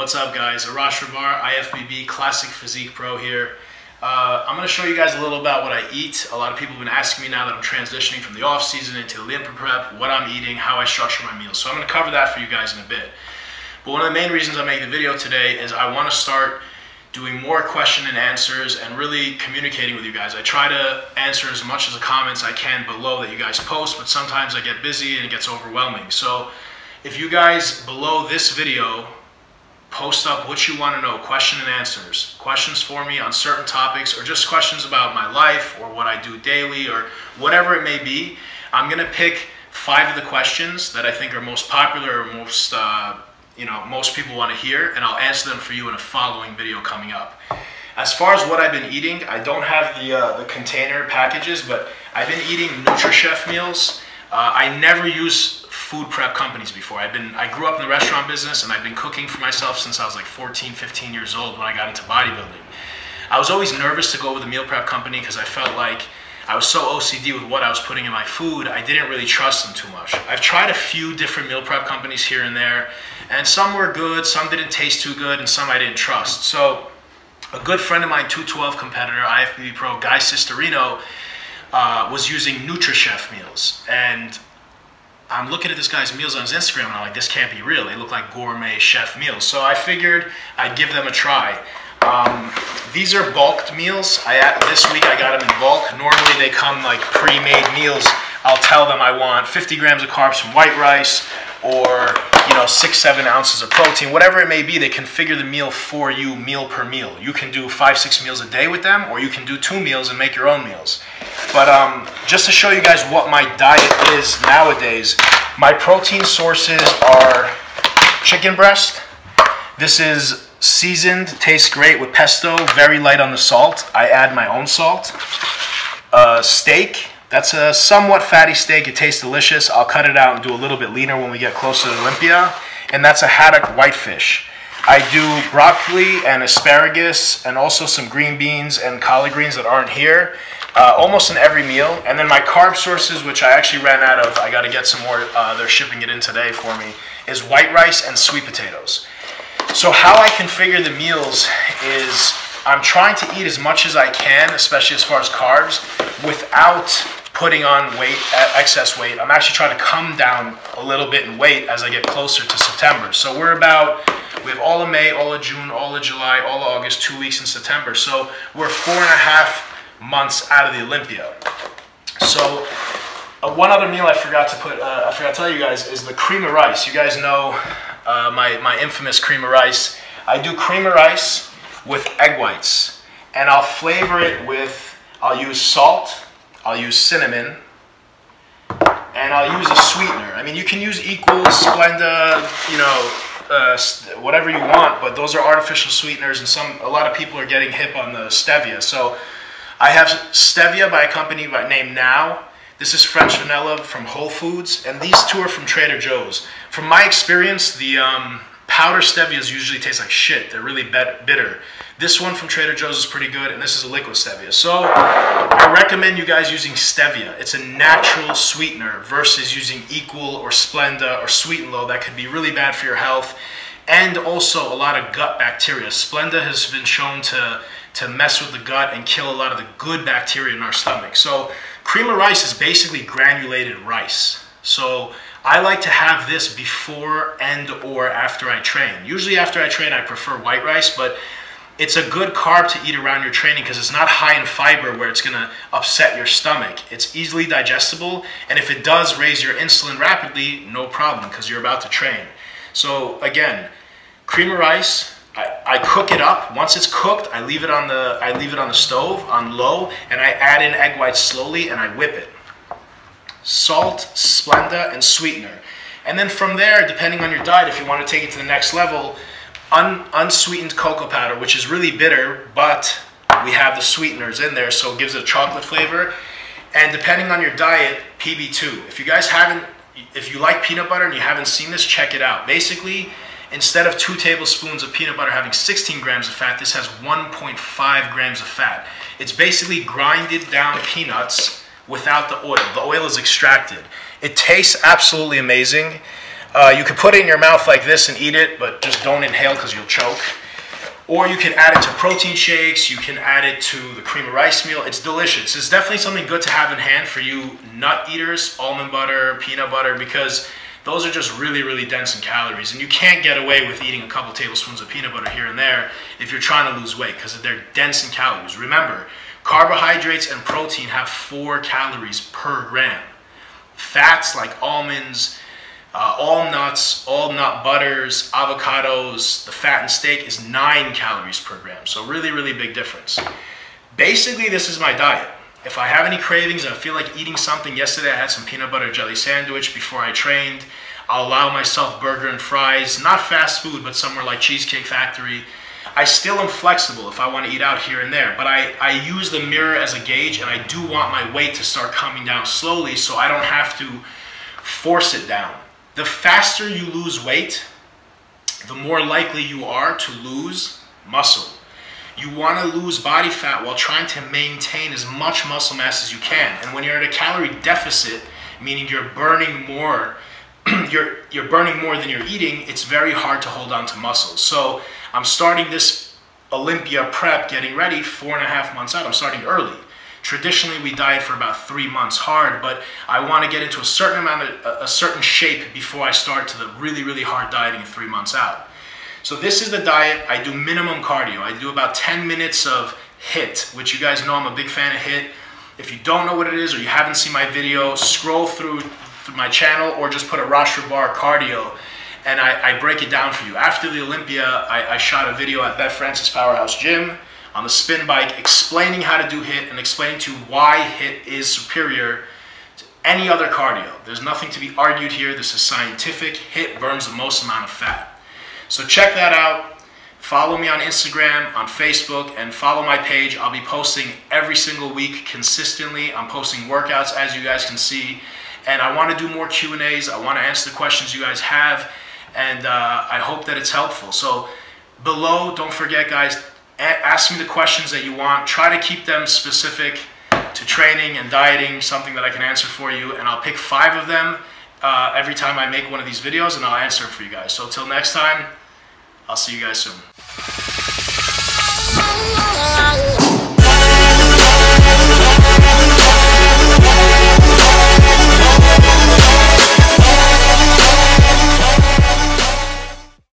What's up, guys? Arash Rahbar, IFBB Classic Physique Pro here. I'm going to show you guys a little about what I eat. A lot of people have been asking me now that I'm transitioning from the off season into Olympia prep, what I'm eating, how I structure my meals. So I'm going to cover that for you guys in a bit. But one of the main reasons I make the video today is I want to start doing more question and answers and really communicating with you guys. I try to answer as much of the comments I can below that you guys post, but sometimes I get busy and it gets overwhelming. So if you guys below this video post up what you want to know, question and answers, questions for me on certain topics, or just questions about my life or what I do daily or whatever it may be, I'm going to pick 5 of the questions that I think are most popular or most most people want to hear, and I'll answer them for you in a following video coming up. As far as what I've been eating, I don't have the container packages, but I've been eating Nutrichef meals. I never use food prep companies before. I grew up in the restaurant business, and I've been cooking for myself since I was like 14, 15 years old when I got into bodybuilding. I was always nervous to go with a meal prep company because I felt like I was so OCD with what I was putting in my food, I didn't really trust them too much. I've tried a few different meal prep companies here and there, and some were good, some didn't taste too good, and some I didn't trust. So a good friend of mine, 212 competitor, IFBB Pro, Guy Cisterino, was using Nutrichef meals. And I'm looking at this guy's meals on his Instagram, and I'm like, this can't be real. They look like gourmet chef meals. So I figured I'd give them a try. These are bulked meals. This week I got them in bulk. Normally they come like pre-made meals. I'll tell them I want 50 grams of carbs from white rice, or 6-7 ounces of protein, whatever it may be. They configure the meal for you, meal per meal. You can do 5-6 meals a day with them, or you can do 2 meals and make your own meals. But just to show you guys what my diet is nowadays, my protein sources are chicken breast. This is seasoned, tastes great with pesto, very light on the salt. I add my own salt. Steak. That's a somewhat fatty steak. It tastes delicious. I'll cut it out and do a little bit leaner when we get closer to Olympia. And that's a haddock whitefish. I do broccoli and asparagus and also some green beans and collard greens that aren't here, almost in every meal. And then my carb sources, which I actually ran out of, I got to get some more, they're shipping it in today for me, is white rice and sweet potatoes. So how I configure the meals is I'm trying to eat as much as I can, especially as far as carbs, without putting on weight, excess weight. I'm actually trying to come down a little bit in weight as I get closer to September. So we have all of May, all of June, all of July, all of August, 2 weeks in September. So we're 4.5 months out of the Olympia. So one other meal I forgot to tell you guys is the cream of rice. You guys know my infamous cream of rice. I do cream of rice with egg whites, and I'll flavor it with, I'll use salt, I'll use cinnamon, and I'll use a sweetener. I mean, you can use Equal, Splenda, whatever you want, but those are artificial sweeteners, and a lot of people are getting hip on the stevia. So I have stevia by a company named Now. This is French vanilla from Whole Foods, and these 2 are from Trader Joe's. From my experience, the powder stevias usually taste like shit. They're really bitter. This one from Trader Joe's is pretty good, and this is a liquid stevia. So I recommend you guys using stevia. It's a natural sweetener versus using Equal or Splenda or Sweet and Low that could be really bad for your health, and also a lot of gut bacteria. Splenda has been shown to mess with the gut and kill a lot of the good bacteria in our stomach. So cream of rice is basically granulated rice. So I like to have this before and or after I train. Usually after I train, I prefer white rice, but it's a good carb to eat around your training because it's not high in fiber where it's going to upset your stomach. It's easily digestible, and if it does raise your insulin rapidly, no problem because you're about to train. So again, cream of rice, I cook it up. Once it's cooked, I leave it on the stove on low, and I add in egg whites slowly, and I whip it. Salt, Splenda, and sweetener. And then from there, depending on your diet, if you want to take it to the next level, unsweetened cocoa powder, which is really bitter, but we have the sweeteners in there, so it gives it a chocolate flavor. And depending on your diet, PB2. If you like peanut butter and you haven't seen this, check it out. Basically, instead of 2 tablespoons of peanut butter having 16 grams of fat, this has 1.5 grams of fat. It's basically grinded down peanuts without the oil. The oil is extracted. It tastes absolutely amazing. You could put it in your mouth like this and eat it, but just don't inhale because you'll choke. Or you can add it to protein shakes, you can add it to the cream of rice meal. It's delicious. It's definitely something good to have in hand for you nut eaters, almond butter, peanut butter, because those are just really, really dense in calories. And you can't get away with eating a couple tablespoons of peanut butter here and there if you're trying to lose weight, because they're dense in calories. Remember, carbohydrates and protein have 4 calories per gram. Fats like almonds, all nuts, all nut butters, avocados, the fattened steak is 9 calories per gram. So really, really big difference. Basically, this is my diet. If I have any cravings and I feel like eating something, yesterday I had some peanut butter jelly sandwich before I trained. I'll allow myself burger and fries, not fast food, but somewhere like Cheesecake Factory. I still am flexible if I want to eat out here and there, but I use the mirror as a gauge, and I do want my weight to start coming down slowly so I don't have to force it down. The faster you lose weight, the more likely you are to lose muscle. You want to lose body fat while trying to maintain as much muscle mass as you can. And when you're at a calorie deficit, meaning you're burning more, you're burning more than you're eating, it's very hard to hold on to muscle. So I'm starting this Olympia prep, getting ready 4.5 months out. I'm starting early. Traditionally, we diet for about 3 months hard, but I want to get into a certain shape before I start to the really, really hard dieting 3 months out. So this is the diet. I do minimum cardio. I do about 10 minutes of HIIT, which you guys know I'm a big fan of HIIT. If you don't know what it is or you haven't seen my video, scroll through my channel or just put Arash Rahbar cardio, and I break it down for you. After the Olympia, I shot a video at Beth Francis Powerhouse Gym on the spin bike, explaining how to do HIIT and explaining to why HIIT is superior to any other cardio. There's nothing to be argued here. This is scientific. HIIT burns the most amount of fat. So check that out. Follow me on Instagram, on Facebook, and follow my page. I'll be posting every single week consistently. I'm posting workouts, as you guys can see. And I want to do more Q&As. I want to answer the questions you guys have. And I hope that it's helpful. So below, don't forget, guys, ask me the questions that you want. Try to keep them specific to training and dieting, something that I can answer for you. And I'll pick 5 of them every time I make one of these videos, and I'll answer them for you guys. So till next time, I'll see you guys soon.